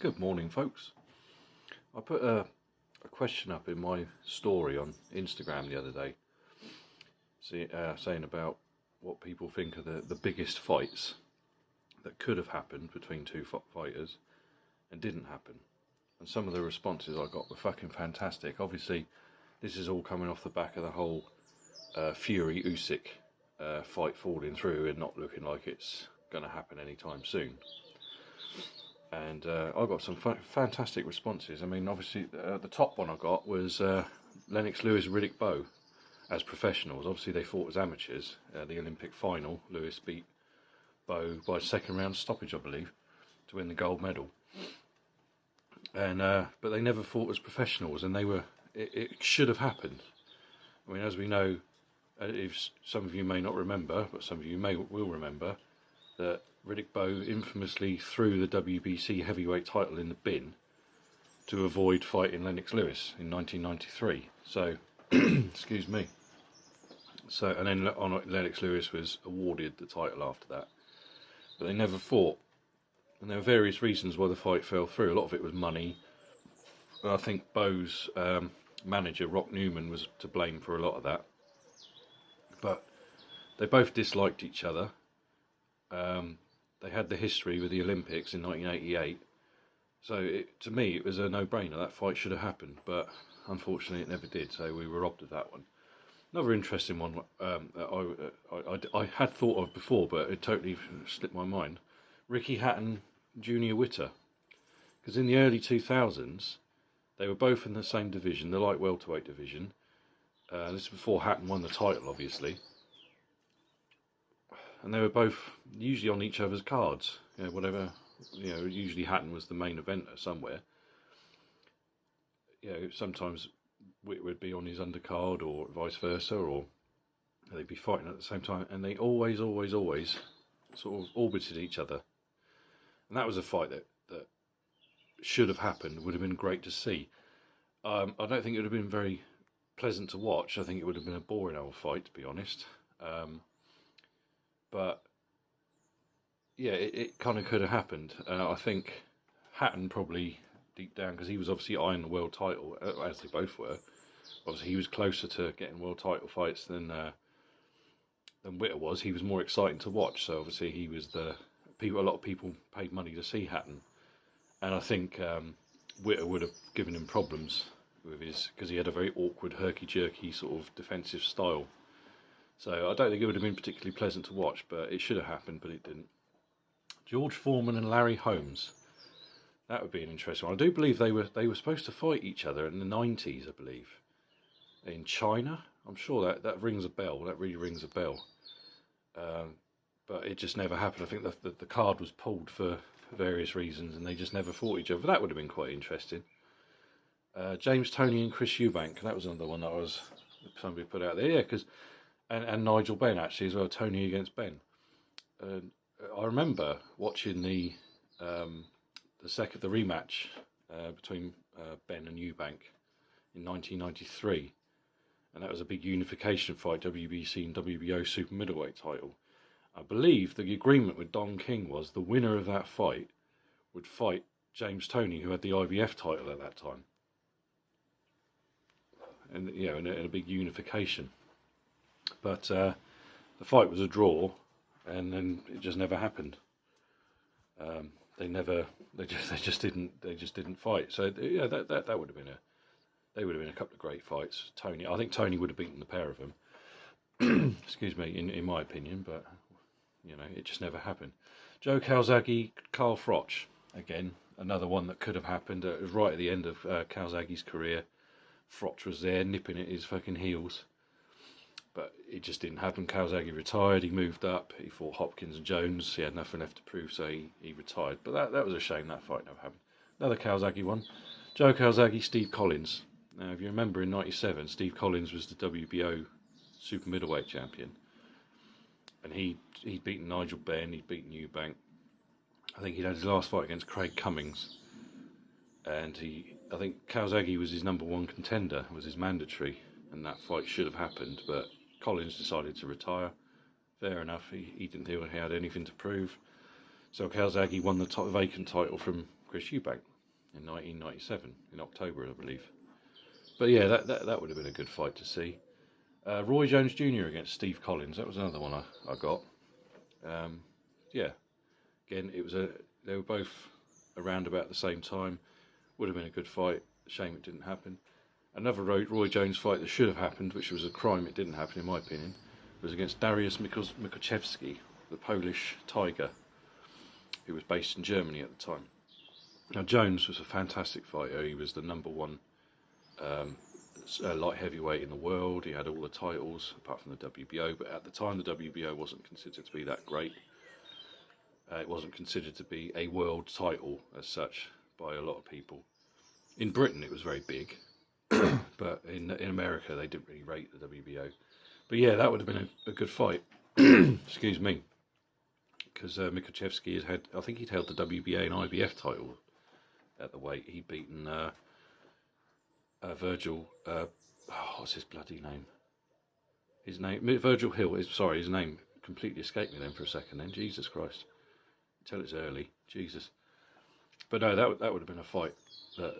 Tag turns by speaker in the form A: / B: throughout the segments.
A: Good morning, folks. I put a question up in my story on Instagram the other day, saying about what people think are the biggest fights that could have happened between two fighters and didn't happen. And some of the responses I got were fucking fantastic. Obviously, this is all coming off the back of the whole Fury-Usyk fight falling through and not looking like it's going to happen anytime soon. And I got some fantastic responses. I mean, obviously, the top one I got was Lennox Lewis, Riddick Bowe as professionals. Obviously, they fought as amateurs. The Olympic final, Lewis beat Bowe by second round stoppage, I believe, to win the gold medal. And but they never fought as professionals, and it should have happened. I mean, as we know, if some of you may not remember, but some of you will remember that Riddick Bowe infamously threw the WBC heavyweight title in the bin to avoid fighting Lennox Lewis in 1993. So, excuse me. So, and then Lennox Lewis was awarded the title after that, but they never fought. And there were various reasons why the fight fell through. A lot of it was money. I think Bowe's manager, Rock Newman, was to blame for a lot of that. But they both disliked each other. They had the history with the Olympics in 1988. So to me, it was a no-brainer. That fight should have happened. But unfortunately, it never did. So we were robbed of that one. Another interesting one I had thought of before, but it totally slipped my mind. Ricky Hatton, Junior Witter. Because in the early 2000s, they were both in the same division, the light welterweight division. This is before Hatton won the title, obviously. And they were both usually on each other's cards. You know, whatever, usually Hatton was the main eventer somewhere. Sometimes Witt would be on his undercard or vice versa, or they'd be fighting at the same time. And they always sort of orbited each other. And that was a fight that should have happened, would have been great to see. I don't think it would have been very pleasant to watch. I think it would have been a boring old fight, to be honest. But yeah, it kind of could have happened. I think Hatton probably deep down, because he was obviously eyeing the world title, as they both were. Obviously, he was closer to getting world title fights than Witter was. He was more exciting to watch. So obviously, he was a lot of people paid money to see Hatton, and I think Witter would have given him problems with because he had a very awkward, herky-jerky sort of defensive style. So I don't think it would have been particularly pleasant to watch, but it should have happened, but it didn't. George Foreman and Larry Holmes. That would be an interesting one. I do believe they were supposed to fight each other in the 90s, I believe, in China. I'm sure that rings a bell. That really rings a bell. But it just never happened. I think the card was pulled for various reasons, and they just never fought each other. But that would have been quite interesting. James Toney and Chris Eubank. That was another one that somebody put out there. Yeah, because. And Nigel Benn actually as well, Tony against Ben. I remember watching the rematch between Ben and Eubank in 1993, and that was a big unification fight, WBC and WBO super middleweight title. I believe the agreement with Don King was the winner of that fight would fight James Toney, who had the IBF title at that time, and in a big unification. But the fight was a draw, and then it just never happened. They just didn't fight. So yeah, that would have been they would have been a couple of great fights. I think Tony would have beaten the pair of them. Excuse me, in my opinion, but it just never happened. Joe Calzaghe, Carl Froch, again another one that could have happened. It was right at the end of Calzaghe's career. Froch was there nipping at his fucking heels. But it just didn't happen. Calzaghe retired, he moved up, he fought Hopkins and Jones, he had nothing left to prove, so he retired. But that was a shame, that fight never happened. Another Calzaghe one, Joe Calzaghe, Steve Collins. Now, if you remember in '97, Steve Collins was the WBO super middleweight champion. And he'd beaten Nigel Benn, he'd beaten Eubank. I think he'd had his last fight against Craig Cummings. And I think Calzaghe was his number one contender, was his mandatory. And that fight should have happened, but Collins decided to retire. Fair enough, he didn't feel he had anything to prove. So Calzaghe won the vacant title from Chris Eubank. in 1997 in October, I believe. But yeah, that would have been a good fight to see. Roy Jones Jr. against Steve Collins. That was another one I got. Yeah, again, they were both around about the same time. Would have been a good fight. Shame it didn't happen. Another Roy Jones fight that should have happened, which was a crime it didn't happen in my opinion, was against Dariusz Mikuszewski, the Polish tiger, who was based in Germany at the time. Now Jones was a fantastic fighter. He was the #1 light heavyweight in the world. He had all the titles apart from the WBO, but at the time the WBO wasn't considered to be that great. It wasn't considered to be a world title as such by a lot of people. In Britain it was very big, but in America they didn't really rate the WBO. But yeah, that would have been a good fight. Excuse me, because Mikuszewski I think he'd held the WBA and IBF title at the weight. He'd beaten Virgil. What's his bloody name? His name, Virgil Hill. His name completely escaped me then for a second. Then Jesus Christ, until it's early, Jesus. But no, that would have been a fight that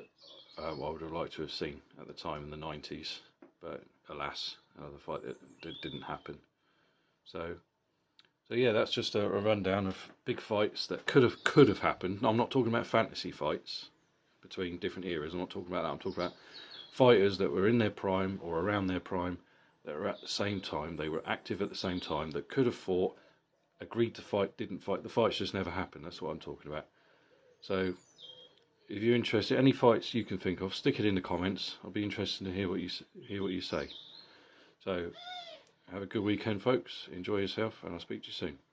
A: I would have liked to have seen at the time in the 90s. But alas, the fight that didn't happen. So yeah, that's just a rundown of big fights that could have happened. I'm not talking about fantasy fights between different eras. I'm not talking about that. I'm talking about fighters that were in their prime or around their prime, that were at the same time, they were active at the same time, that could have fought, agreed to fight, didn't fight. The fights just never happened. That's what I'm talking about. So if you're interested, any fights you can think of, stick it in the comments. I'll be interested to hear what you say. So have a good weekend, folks. Enjoy yourself, and I'll speak to you soon.